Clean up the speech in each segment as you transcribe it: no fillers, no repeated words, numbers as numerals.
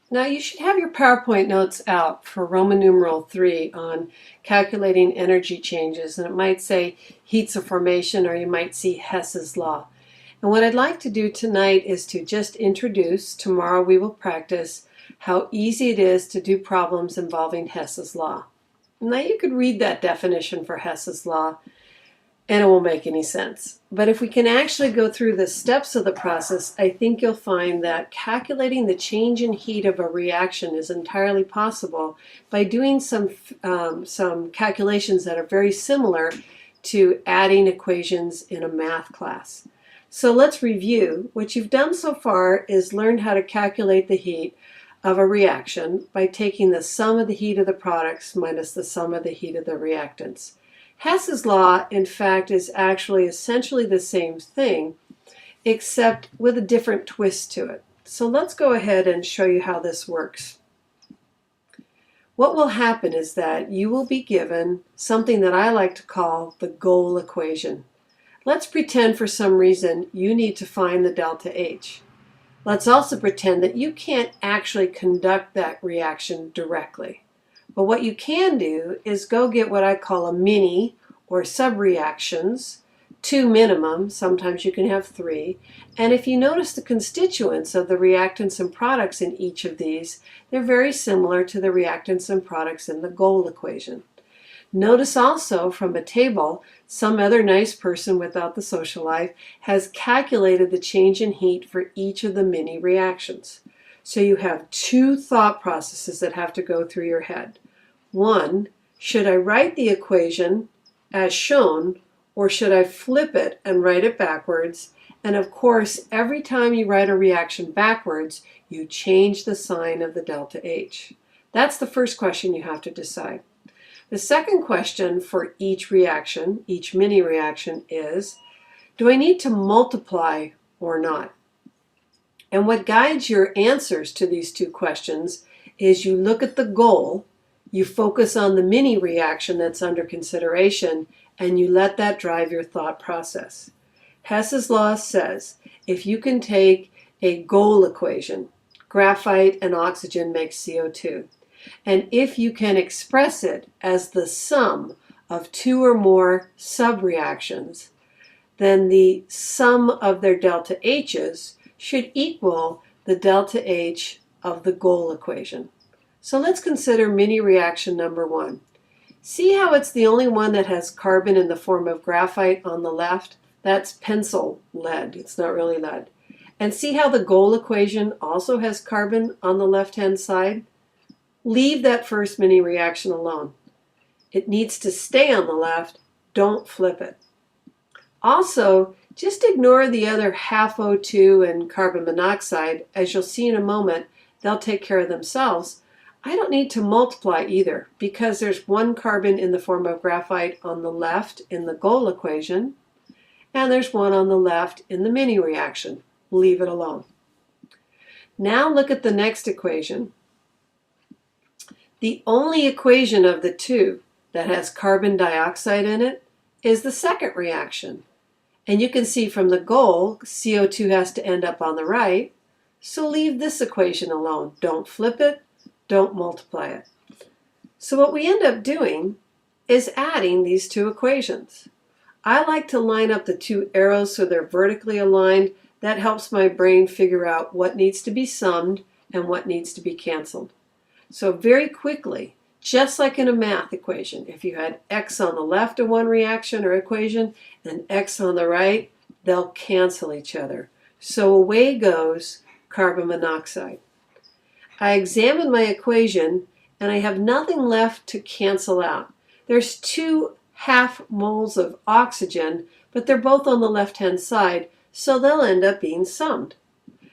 Now you should have your PowerPoint notes out for Roman numeral 3 on calculating energy changes, and it might say heats of formation, or you might see Hess's Law. And what I'd like to do tonight is to just introduce, tomorrow we will practice, how easy it is to do problems involving Hess's Law. Now you could read that definition for Hess's Law and it won't make any sense. But if we can actually go through the steps of the process, I think you'll find that calculating the change in heat of a reaction is entirely possible by doing some calculations that are very similar to adding equations in a math class. So let's review. What you've done so far is learn how to calculate the heat of a reaction by taking the sum of the heat of the products minus the sum of the heat of the reactants. Hess's law, in fact, is actually essentially the same thing, except with a different twist to it. So let's go ahead and show you how this works. What will happen is that you will be given something that I like to call the goal equation. Let's pretend for some reason you need to find the delta H. Let's also pretend that you can't actually conduct that reaction directly. But what you can do is go get what I call a mini or sub-reactions, 2 minimum, sometimes you can have 3. And if you notice the constituents of the reactants and products in each of these, they're very similar to the reactants and products in the goal equation. Notice also from a table, some other nice person without the social life has calculated the change in heat for each of the mini reactions. So you have 2 thought processes that have to go through your head. One, should I write the equation as shown, or should I flip it and write it backwards? And of course, every time you write a reaction backwards, you change the sign of the delta H. That's the first question you have to decide. The second question for each reaction, each mini reaction, is, do I need to multiply or not? And what guides your answers to these 2 questions is you look at the goal, you focus on the mini reaction that's under consideration, and you let that drive your thought process. Hess's law says if you can take a goal equation, graphite and oxygen make CO2, and if you can express it as the sum of 2 or more sub-reactions, then the sum of their delta H's should equal the delta H of the goal equation. So let's consider mini reaction number 1. See how it's the only one that has carbon in the form of graphite on the left? That's pencil lead. It's not really lead. And see how the goal equation also has carbon on the left-hand side? Leave that first mini reaction alone. It needs to stay on the left. Don't flip it. Also, just ignore the other half O2 and carbon monoxide. As you'll see in a moment, they'll take care of themselves. I don't need to multiply either because there's 1 carbon in the form of graphite on the left in the goal equation, and there's 1 on the left in the mini reaction. Leave it alone. Now look at the next equation. The only equation of the 2 that has carbon dioxide in it is the second reaction. And you can see from the goal, CO2 has to end up on the right, so leave this equation alone. Don't flip it, don't multiply it. So what we end up doing is adding these 2 equations. I like to line up the 2 arrows so they're vertically aligned. That helps my brain figure out what needs to be summed and what needs to be canceled. So very quickly, just like in a math equation, if you had x on the left of one reaction or equation and x on the right, they'll cancel each other. So away goes carbon monoxide. I examine my equation and I have nothing left to cancel out. There's 2 half moles of oxygen, but they're both on the left-hand side, so they'll end up being summed.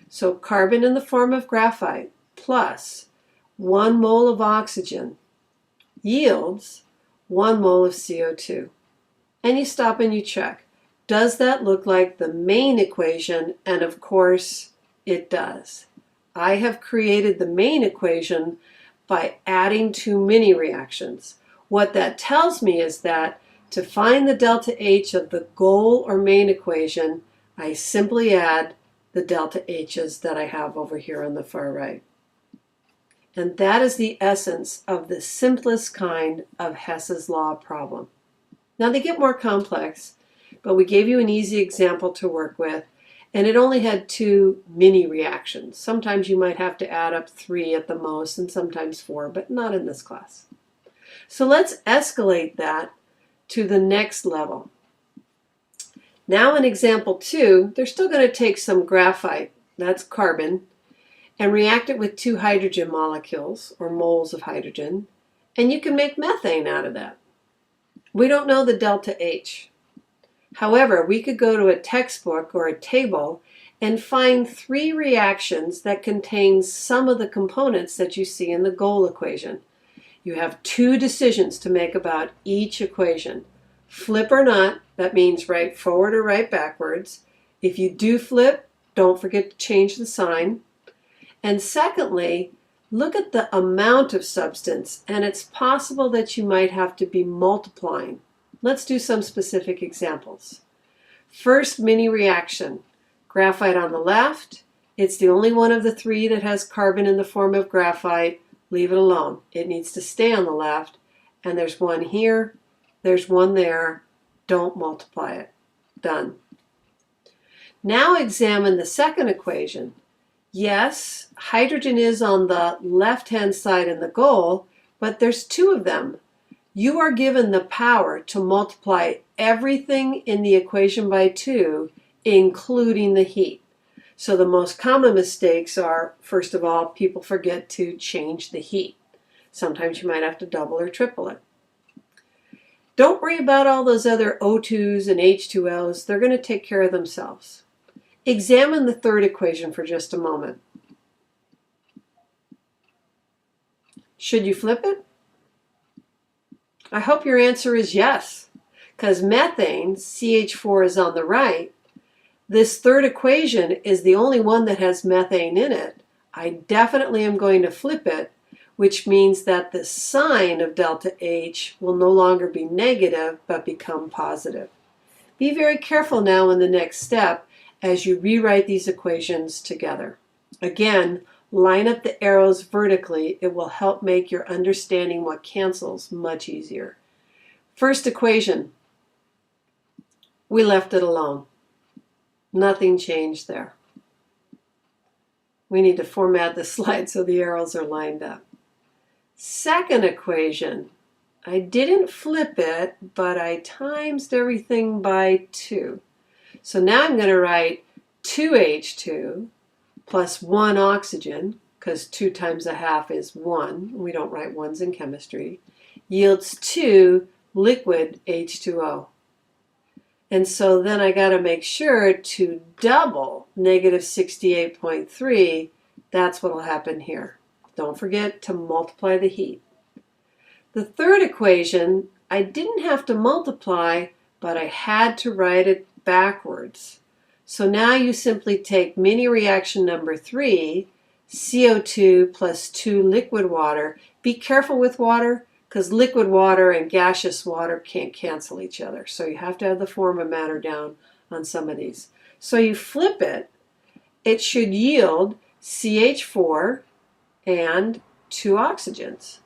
So carbon in the form of graphite plus 1 mole of oxygen yields 1 mole of CO2. And you stop and you check. Does that look like the main equation? And of course, it does. I have created the main equation by adding 2 mini reactions. What that tells me is that to find the delta H of the goal or main equation, I simply add the delta H's that I have over here on the far right. And that is the essence of the simplest kind of Hess's Law problem. Now they get more complex, but we gave you an easy example to work with, and it only had 2 mini reactions. Sometimes you might have to add up 3 at the most, and sometimes 4, but not in this class. So let's escalate that to the next level. Now in example 2, they're still going to take some graphite, that's carbon, and react it with 2 hydrogen molecules, or moles of hydrogen, and you can make methane out of that. We don't know the delta H. However, we could go to a textbook or a table and find 3 reactions that contain some of the components that you see in the goal equation. You have 2 decisions to make about each equation. Flip or not, that means write forward or write backwards. If you do flip, don't forget to change the sign. And secondly, look at the amount of substance, and it's possible that you might have to be multiplying. Let's do some specific examples. First mini reaction, graphite on the left. It's the only one of the 3 that has carbon in the form of graphite. Leave it alone. It needs to stay on the left. And there's 1 here, there's 1 there. Don't multiply it. Done. Now examine the second equation. Yes, hydrogen is on the left-hand side in the goal, but there's 2 of them. You are given the power to multiply everything in the equation by 2, including the heat. So the most common mistakes are, first of all, people forget to change the heat. Sometimes you might have to double or triple it. Don't worry about all those other O2s and H2Os. They're going to take care of themselves. Examine the third equation for just a moment. Should you flip it? I hope your answer is yes, because methane, CH4, is on the right. This third equation is the only one that has methane in it. I definitely am going to flip it, which means that the sign of delta H will no longer be negative, but become positive. Be very careful now in the next step as you rewrite these equations together. Again, line up the arrows vertically. It will help make your understanding what cancels much easier. First equation, we left it alone. Nothing changed there. We need to format the slide so the arrows are lined up. Second equation, I didn't flip it, but I times everything by 2. So now I'm going to write 2H2 plus 1 oxygen, because 2 times a half is 1. We don't write 1s in chemistry. Yields 2 liquid H2O. And so then I got to make sure to double negative 68.3. That's what will happen here. Don't forget to multiply the heat. The third equation, I didn't have to multiply, but I had to write it backwards. So now you simply take mini reaction number 3, CO2 plus 2 liquid water. Be careful with water, because liquid water and gaseous water can't cancel each other. So you have to have the form of matter down on some of these. So you flip it, it should yield CH4 and 2 oxygens.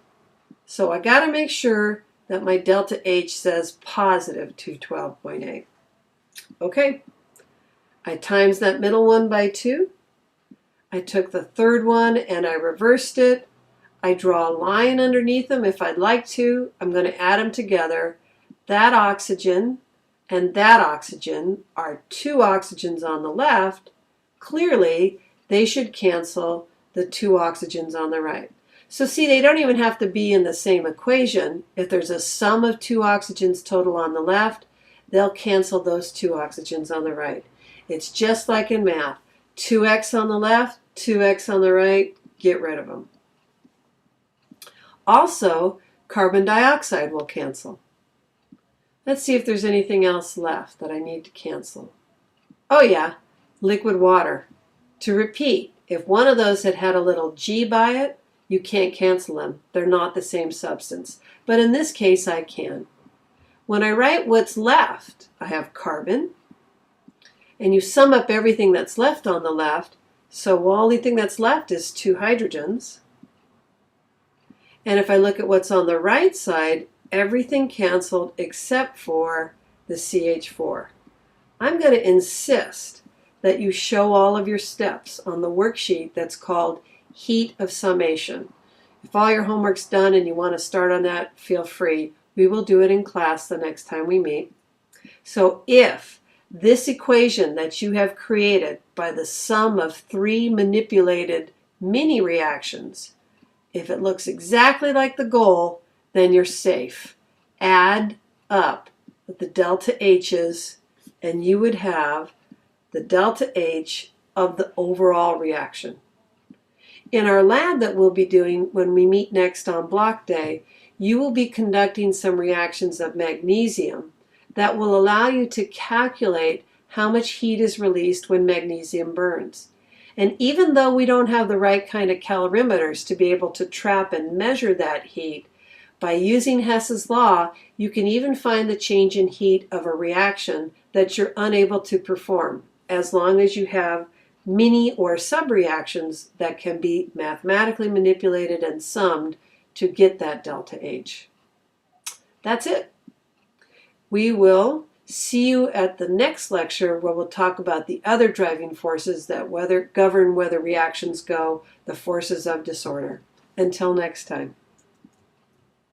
So I got to make sure that my delta H says positive 212.8. Okay, I times that middle one by 2. I took the third one and I reversed it. I draw a line underneath them if I'd like to. I'm going to add them together. That oxygen and that oxygen are 2 oxygens on the left. Clearly, they should cancel the 2 oxygens on the right. So see, they don't even have to be in the same equation. If there's a sum of 2 oxygens total on the left, they'll cancel those 2 oxygens on the right. It's just like in math. 2x on the left, 2x on the right, get rid of them. Also, carbon dioxide will cancel. Let's see if there's anything else left that I need to cancel. Oh yeah, liquid water. To repeat, if one of those had had a little G by it, you can't cancel them. They're not the same substance. But in this case, I can. When I write what's left, I have carbon, and you sum up everything that's left on the left, so the only thing that's left is 2 hydrogens. And if I look at what's on the right side, everything canceled except for the CH4. I'm going to insist that you show all of your steps on the worksheet that's called Heat of Summation. If all your homework's done and you want to start on that, feel free. We will do it in class the next time we meet. So if this equation that you have created by the sum of 3 manipulated mini reactions, if it looks exactly like the goal, then you're safe. Add up the delta H's and you would have the delta H of the overall reaction. In our lab that we'll be doing when we meet next on block day, you will be conducting some reactions of magnesium that will allow you to calculate how much heat is released when magnesium burns. And even though we don't have the right kind of calorimeters to be able to trap and measure that heat, by using Hess's law, you can even find the change in heat of a reaction that you're unable to perform, as long as you have mini or subreactions that can be mathematically manipulated and summed to get that delta H. That's it. We will see you at the next lecture where we'll talk about the other driving forces that govern whether reactions go, the forces of disorder. Until next time.